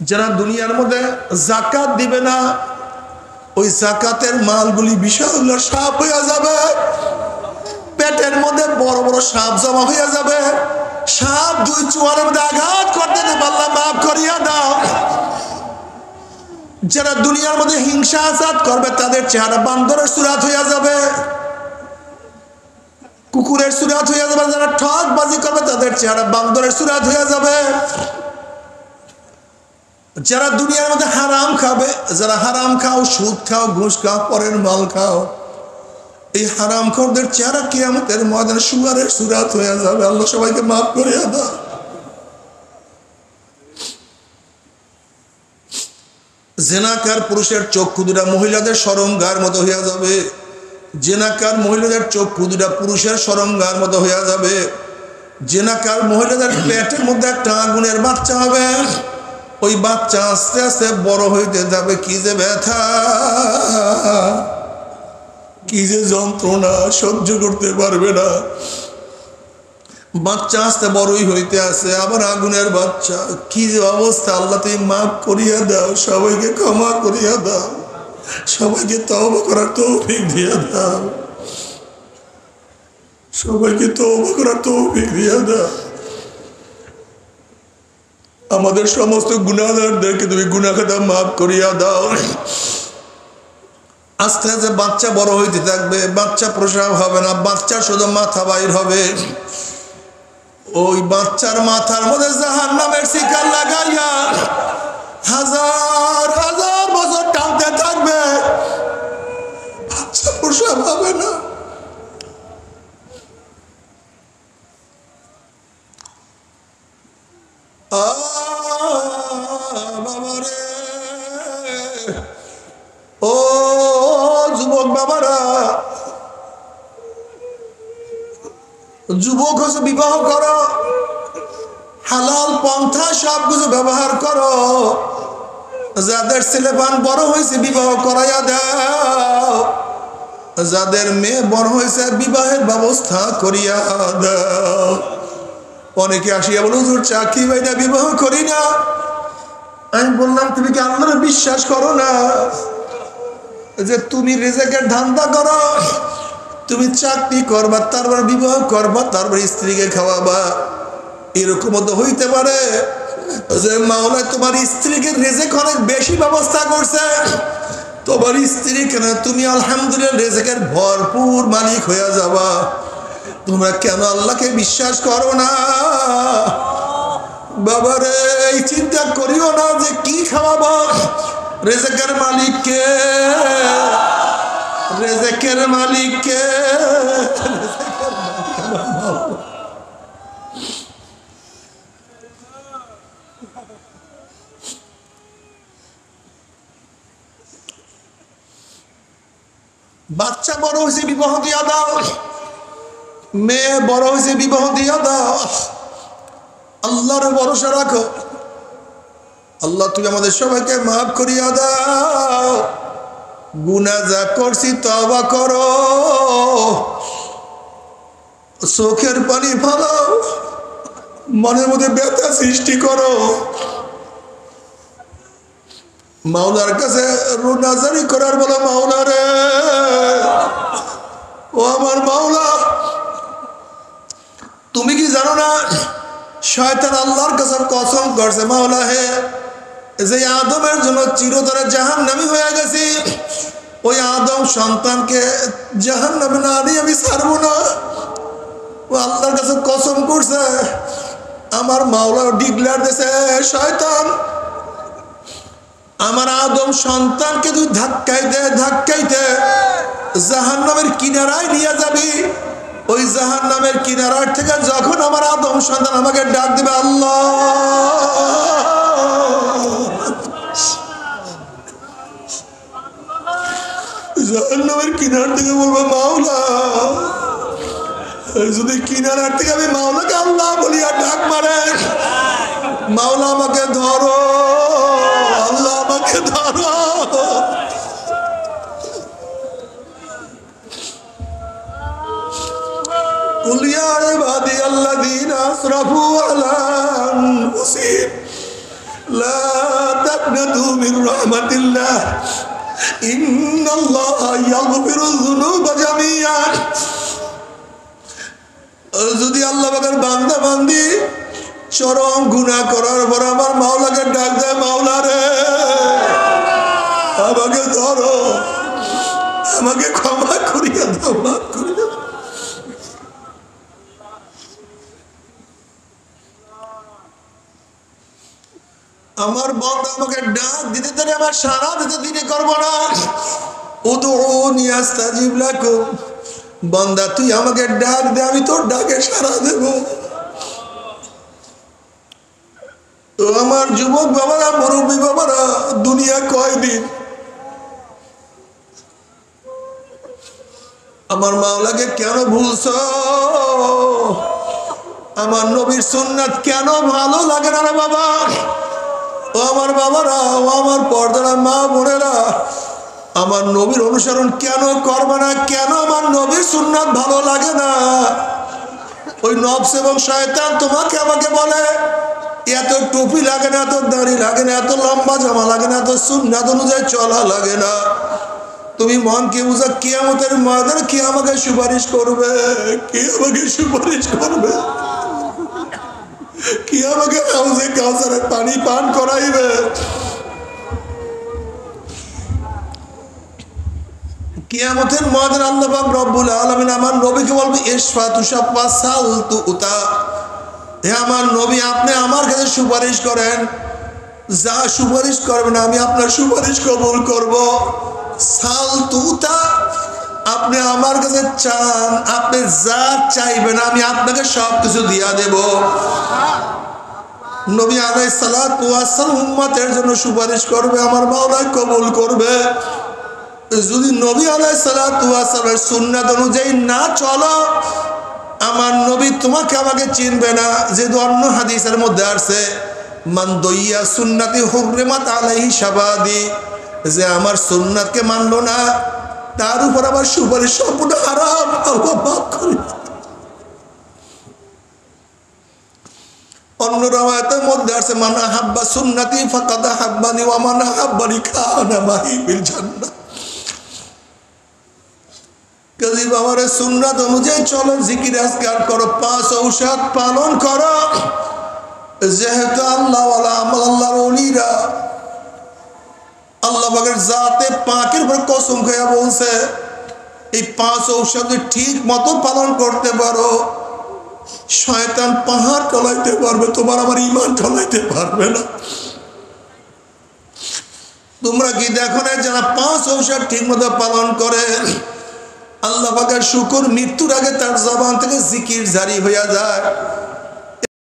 যারা দুনিয়ার মধ্যে যাকাত দিবে না, ওই যাকাতের মালগুলি বিশাল সাপ হয়ে যাবে, পেটের মধ্যে বড় বড় সাপ জমা হয়ে যাবে। সাপ দুই চোয়ারের মধ্যে আঘাত করতে পারলাম, মাফ করিয়া দাও। যারা দুনিয়ার মধ্যে হিংসা আচার করবে, তাদের চেহারা বান্দরের সুরাত হইয়া যাবে, কুকুরের সুরাত হইয়া যাবে। যারা ঠকবাজি করবে, তাদের চেহারা বান্দরের সুরাত হইয়া যাবে। যারা দুনিয়ার মধ্যে হারাম খাবে, যারা হারাম খাও, সুদ খাও, ঘুষ খাও, পরের মাল খাও, এই হারাম খোরদের চেহারা কিয়ামতের ময়দানে সুগারের সুরাত হয়ে যাবে। আল্লাহ সবাইকে মাফ করিয়া দাও। জেনাকার পুরুষের চক্ষু দুটা মহিলাদের শরঙ্গার মতো হইয়া যাবে। জেনাকার মহিলাদের চক্ষু দুটা পুরুষের শরঙ্গার মতো হইয়া যাবে। জেনাকার মহিলাদের পেটের মধ্যে একটা আগুনের বাচ্চা হবে। ওই বাচ্চা আস্তে আস্তে বড় হইতে যাবে। কি যে ব্যথা, কি যে যন্ত্রণা, সহ্য করতে পারবে না। বাচ্চা আস্তে বড়ই হইতে আছে, আবার আগুনের বাচ্চা। কি যে অবস্থা, আল্লাহ তুমি মাফ করিয়া দাও, সবাইকে ক্ষমা করিয়া দাও, সবাইকে তওবা করার তৌফিক দিয়া দাও, সবাইকে তওবা করার তৌফিক দিয়া দাও। আমাদের সমস্ত গুনাহগারদেরকে তুমি গুনাহ খাতা মাফ করিয়া দাও। আস্তে আস্তে বাচ্চা বড় হইতে থাকবে, বাচ্চা প্রসব হবে না, বাচ্চা শুধু মাথা বাইর হবে। ওই বাচ্চার মাথার মধ্যে জাহান্নামের শিকার লাগাইয়া হাজার হাজার বছর টানতে থাকবে, বাচ্চা প্রসব হবে না। বাবারে, ও যুবক বাবারা, যুবক হচ্ছে বিবাহ করো, হালাল পন্থা সব কিছু ব্যবহার করো। যাদের ছেলেপান বড় হয়েছে বিবাহ করাইয়া দাও, যাদের মেয়ে বড় হয়েছে বিবাহের ব্যবস্থা করিয়া দাও। অনেকে আসিয়া বলো, হুজুর চাকরি বাইনা বিবাহ করি না। আমি বললাম, তুমি কি আল্লাহর বিশ্বাস করো না যে তুমি রিজিকের ধান্দা করো? তুমি চাকরি করবা, তারপর বিবাহ করবা, তারপর স্ত্রীকে খাওয়াবা। এরকম তো হইতে পারে যে মাওলা তোমার স্ত্রীকে রিজিক অনেক বেশি ব্যবস্থা করছে, তোমার স্ত্রী কেন তুমি আলহামদুলিল্লাহ রিজিকের ভরপুর মালিক হয়ে যাবা। তোমরা কেন আল্লাহকে বিশ্বাস করো না? বাবারে, এই চিন্তা করিও না যে কি খাওয়াবো। রিজিকের মালিককে, রিজিকের মালিককে। বাচ্চা বড় হয়েছে বিবাহ দিয়া দাও, মেয়ে বড় হয়েছে বিবাহ দিয়া দাও। আল্লাহর ভরসা রাখো। আল্লাহ তুমি আমাদের সবাইকে মাফ করিয়া দাও। গুনাহ যা করছি তওবা করো, চোখের পানি ফালাও, মনের মধ্যে ব্যথা সৃষ্টি করো। মাওলার কাছে রুনাজারি করার বলো, মাওলা রে, ও আমার মাওলা, তুমি কি জানো না শয়তান আল্লাহর কাছে কসম করছে, মাওলা হে, যে আদমের জন্য চিরতরে জাহান্নামী হয়ে গেছি, ওই আদম সন্তানকে জাহান্নামে না দিয়ে আমি ছাড়বো না। ও আল্লাহর কাছে কসম করছে। আমার মাওলা ডিক্লেয়ার দিয়েছে, শয়তান, আমার আদম সন্তানকে তুই ধাক্কাইতে ধাক্কাইতে জাহান্নামের কিনারায় নিয়ে যাবি। ওই জাহান্নামের কিনারার থেকে যখন আমার আদম সন্তান আমাকে ডাক দিবে, আল্লাহ, জাহান্নামের কিনার থেকে বলবো, মাওলা। যদি কিনারার থেকে আমি মাওলাকে আল্লাহ বলি আর ডাক মারে, মাওলা আমাকে ধরো, আল্লাহ আমাকে ধরো। قل يا عبادي الذين أسرفوا على أنفسهم لا তাকনাতু মির রাহমাতিল্লাহ ইন্নাল্লাহা ইয়াগফিরুয যুনুবা জামিআন। যদি আল্লাহ পাকের বান্দা বান্দি চরম গুনাহ করার পর আমার মাওলাকে ডাক দেয়, মাওলা রে আমাকে ধরো, আমাকে ক্ষমা করিয়া দাও, মাফ করিয়া দাও। আমার বান্দা আমাকে ডাক দিতে দেবে, আমার সারা দিতে দিনে করবো না। উদউনি আস্তাজিব লাকুম, বান্দা তুই আমাকে ডাক দে, আমি তোর ডাকে সাড়া দেব। তো আমার যুবক বাবারা, মুরব্বী বাবারা, দুনিয়া কয়দিন? আমার মাওলাকে কেন ভুলছ? আমার নবীর সুন্নাত কেন ভালো লাগে না রে বাবা? ও আমার বাবারা, ও আমার পর্দারা মা বোনেরা, আমার নবীর অনুসরণ কেন করবে না? কেন আমার নবীর সুন্নাত ভালো লাগে না? ওই নফস এবং শয়তান তোমাকে আমাকে বলে এত টুপি লাগে না, এত দাড়ি লাগে না, এত লম্বা জামা লাগে না, এত সুন্নাত অনুযায়ী চলা লাগে না। তুমি মনকে বুঝা কিয়ামতের ময়দানে কে আমাকে সুপারিশ করবে? কে আমাকে সুপারিশ করবে? কে আমাকে হাউজে কাউসারের পানি পান করাইবে? কিয়ামতের ময়দানে আল্লাহ পাক রব্বুল আলামিন আমার নবীকে বলবে ইশফা তুশাফা সাল তুতা। হে আমার নবী, আপনি আমার কাছে সুপারিশ করেন, যা সুপারিশ করবেন আমি আপনার সুপারিশ কবুল করব। সাল তুতা, আপনি আমার কাছে চান, আপনি যা চাইবেন আমি আপনাকে সবকিছু দিয়া দেব। নবী আলাইহিস সালাতু ওয়াস সালাম উম্মতের জন্য সুপারিশ করবে, আমার মাওলা কবুল করবে। যদি নবী আলাইহিস সালাতু ওয়াস সালামের সুন্নাত অনুযায়ী না চলো, আমার নবী তোমাকে আমাকে চিনবে না। যে অন্য হাদিসের মধ্যে আছে মান দইয়া সুন্নতি হুররিমাত আলাইহি শাবাদি, যে আমার সুন্নাতকে মানলো না তার উপর আমার সুপারিশ সম্পূর্ণ হারাম। আল্লাহ মাফ করে। অন্য রাওয়ায়াতের মধ্যে আছে মান আহাব্বা সুন্নতি ফাকাদ আহাব্বানি ওয়া মান আহাব্বানি কানা মাহি ফিল জান্নাহ। কাজী বাবার সুন্নাত অনুযায়ী চলো, জিকির আজকার করো, পাঁচ ঔষধ পালন করো। যেহেতু আল্লাহ ওয়ালা আল্লাহর ওলিরা আল্লাহ পাকের জাতে পাকের উপর কসম খেয়ে বলছে এই পাঁচ ঔষধ ঠিক মতো পালন করতে পারো, শয়তান পাহাড় টলাইতে পারবে, তোমার আমার ঈমান টলাইতে পারবে না। তোমরা কি দেখো না যারা পাঁচ ঔষধ ঠিক মতো পালন করে আল্লাহ পাকের শুকর মৃত্যুর আগে তার জবান থেকে জিকির জারি হইয়া যায়।